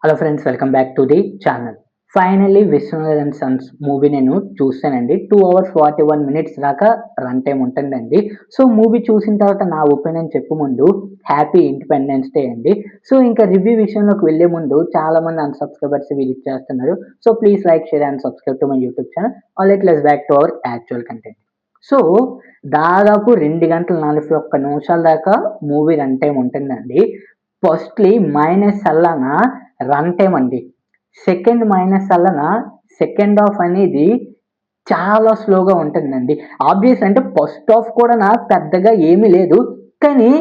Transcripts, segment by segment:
Hello friends, welcome back to the channel. Finally 'Vishwanath and sons' movie నేను చూసానండి. 2 hours 41 minutes దాకా run time ఉంటుందండి. So movie చూసిన తర్వాత నా ఒపీనియన్ చెప్పే ముందు హ్యాపీ ఇండిపెండెన్స్ డే అండి. సో ఇంకా రివ్యూ విషయంలోకి వెళ్ళే ముందు చాలా మంది అన్‌సబ్‌స్క్రైబర్స్ విజిట్ చేస్తున్నారు. So please like, share and subscribe to my YouTube channel. Let's back to our actual content. So దాదాపు 2 గంటల 41 నిమిషాల దాకా మూవీ రన్ టైమ్ ఉంటుందండి. ఫస్ట్‌లీ మైనస్ అల్లన రన్ టైమ్ అండి. సెకండ్ మైనస్ అల్లన సెకండ్ హాఫ్ అనేది చాలా స్లోగా ఉంటుందండి. ఆబ్వియస్ అంటే ఫస్ట్ హాఫ్ కూడా పెద్దగా ఏమీ లేదు. కానీ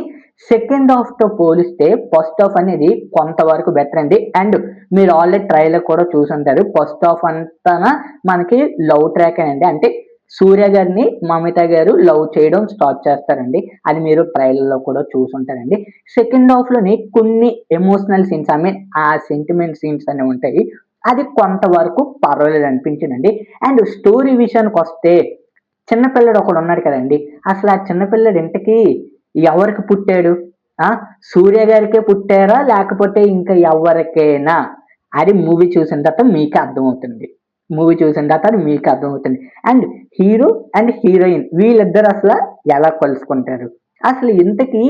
సెకండ్ హాఫ్‌తో పోలిస్తే ఫస్ట్ హాఫ్ అనేది కొంతవరకు బెటర్ అండి. అండ్ మీరు ఆల్రెడీ ట్రైలర్ కూడా చూసుంటారు. ఫస్ట్ హాఫ్ అంతాన మనకి లవ్ ట్రాకే అండి. అంటే సూర్య గారిని మమిత గారు లవ్ చేయడం స్టార్ట్ చేస్తారండి. అది మీరు ట్రైలర్‌లో కూడా చూసుంటారండి. సెకండ్ హాఫ్‌లోని కొన్ని ఎమోషనల్ సీన్స్, ఆ సెంటిమెంట్ సీన్స్ అనేవి ఉంటాయి. అది కొంతవరకు పర్వాలేదు అనిపించిందండి. అండ్ స్టోరీ విషయానికొస్తే చిన్న పిల్లాడు ఒకడున్నాడు కదండీ! అసలు ఆ చిన్న పిల్లాడు ఇంతకీ ఎవరికి పుట్టాడు? ఆ! సూర్య గారికే పుట్టారా? లేకపోతే ఇంకా ఎవరికైనా? అది మూవీ చూసిన తర్వాత మీకే అర్థమవుతుంది. మూవీ చూసిన తర్వాత అది మీకు అర్థమవుతుంది. అండ్ హీరో అండ్ హీరోయిన్ వీళ్ళిద్దరు అసల ఎలా కలుసుకుంటారు? అసలు ఇంతకీ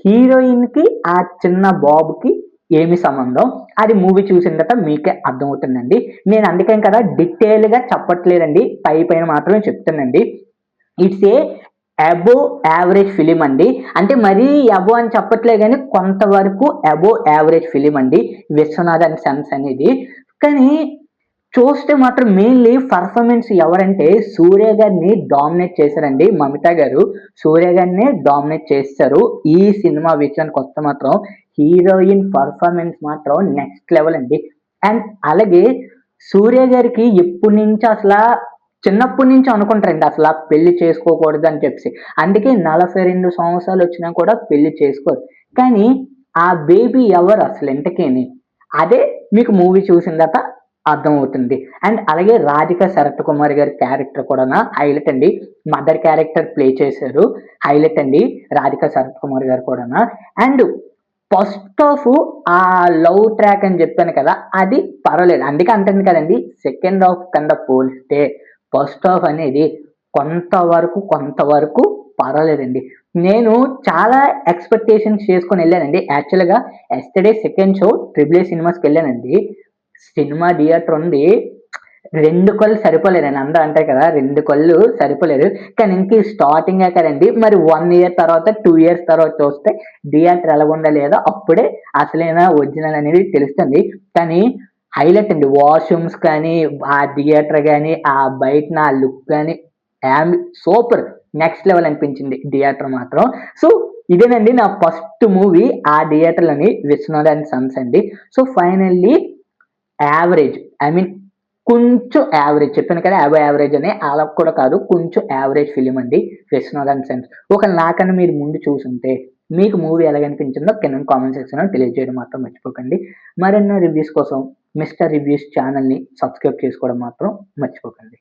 హీరోయిన్‌కి ఆ చిన్న బాబుకి ఏమి సంబంధం? అది మూవీ చూసిన తర్వాత మీకే అర్థమవుతుందండి. నేను అందుకని కదా డీటెయిల్‌గా చెప్పట్లేదండి. పైన మాత్రమే చెప్తానండి. It's a above average film అండి. అంటే మరీ అబోవ్ అని చెప్పట్లే గానీ కొంతవరకు అబోవ్ యావరేజ్ ఫిల్మ్ అండి 'విశ్వనాథ్ అండ్ సన్స్' అనేది. కానీ చూస్తే మాత్రం మెయిన్‌లీ పెర్ఫార్మన్స్ ఎవరంటే సూర్య గారిని డామినేట్ చేశారండి. మమిత గారు సూర్య గారినే డామినేట్ చేసేసారు. ఈ సినిమా విషయానికొస్తే మాత్రం హీరోయిన్ పెర్ఫార్మన్స్ మాత్రం నెక్స్ట్ లెవెల్ అండి. అండ్ అలాగే సూర్య గారికి ఎప్పటినుంచో చిన్నప్పటి నుంచి అనుకుంటారండి అసల పెళ్లి చేసుకోకూడదు అని చెప్పేసి. అందుకే 42 సంవత్సరాలు వచ్చినా కూడా పెళ్లి చేసుకోరు. కానీ ఆ బేబీ ఎవరు అసలు ఇంతకీని? అదే మీకు మూవీ చూసిన తర్వాత అర్థమవుతుంది. అండ్ అలాగే రాధిక శరత్ కుమార్ గారి క్యారెక్టర్ కూడానా హైలైట్ అండి. మదర్ క్యారెక్టర్ ప్లే చేశారు. హైలైట్ అండి రాధిక శరత్ కుమార్ గారు కూడానా. అండ్ ఫస్ట్ హాఫ్ ఆ లవ్ ట్రాక్ అని చెప్పాను కదా! అది పర్వాలేదు. అందుకే అంటాను కదండీ! సెకండ్ హాఫ్ కన్నా పోలిస్తే ఫస్ట్ హాఫ్ అనేది కొంతవరకు పర్వాలేదండి. నేను చాలా ఎక్స్‌పెక్టేషన్స్ చేసుకొని ఎళ్ళానండి. యాక్చువల్‌గా yesterday second show triple A సినిమాస్‌కెళ్ళానండి. సినిమా థియేటర్ ఉంది. 2 కళ్ళు సరిపోలేదండి. అందరూ అంటారు కదా! 2 కళ్ళు సరిపోలేదు. కానీ ఇంక స్టార్టింగే కదండీ! మరి 1 ఇయర్ తర్వాత, 2 ఇయర్స్ తర్వాత చూస్తే థియేటర్ ఎలాగుందో లేదో అప్పుడే అసలైన ఒరిజినల్ అనేది తెలుస్తుంది. కానీ హైలైట్ అండి. వాష్‌రూమ్స్ కానీ, ఆ థియేటర్ గాని, ఆ బయటన ఆ లుక్ గాని సూపర్! నెక్స్ట్ లెవెల్ అనిపించింది థియేటర్ మాత్రం. సో ఇదేనండి నా ఫస్ట్ మూవీ ఆ థియేటర్‌లోని 'విశ్వనాథ్ అండ్ సన్స్' అండి. So finally average. కొంచెం యావరేజ్ చెప్పాను కదా! అబోవ్ యావరేజ్ అని. అలా కూడా కాదు. కొంచెం యావరేజ్ ఫిల్మ్ అండి 'విశ్వనాథ్ అండ్ సన్స్.' ఒకవేళ నాకన్నా మీరు ముందు చూసుంటే మీకు మూవీ ఎలాగనిపించిందో కింద కామెంట్ సెక్షన్‌లో తెలియజేయడం మాత్రం మర్చిపోకండి. మరెన్నో రివ్యూస్ కోసం మిస్టర్ రివ్యూస్ ఛానెల్‌ని సబ్స్క్రైబ్ చేసుకోవడం మాత్రం మర్చిపోకండి.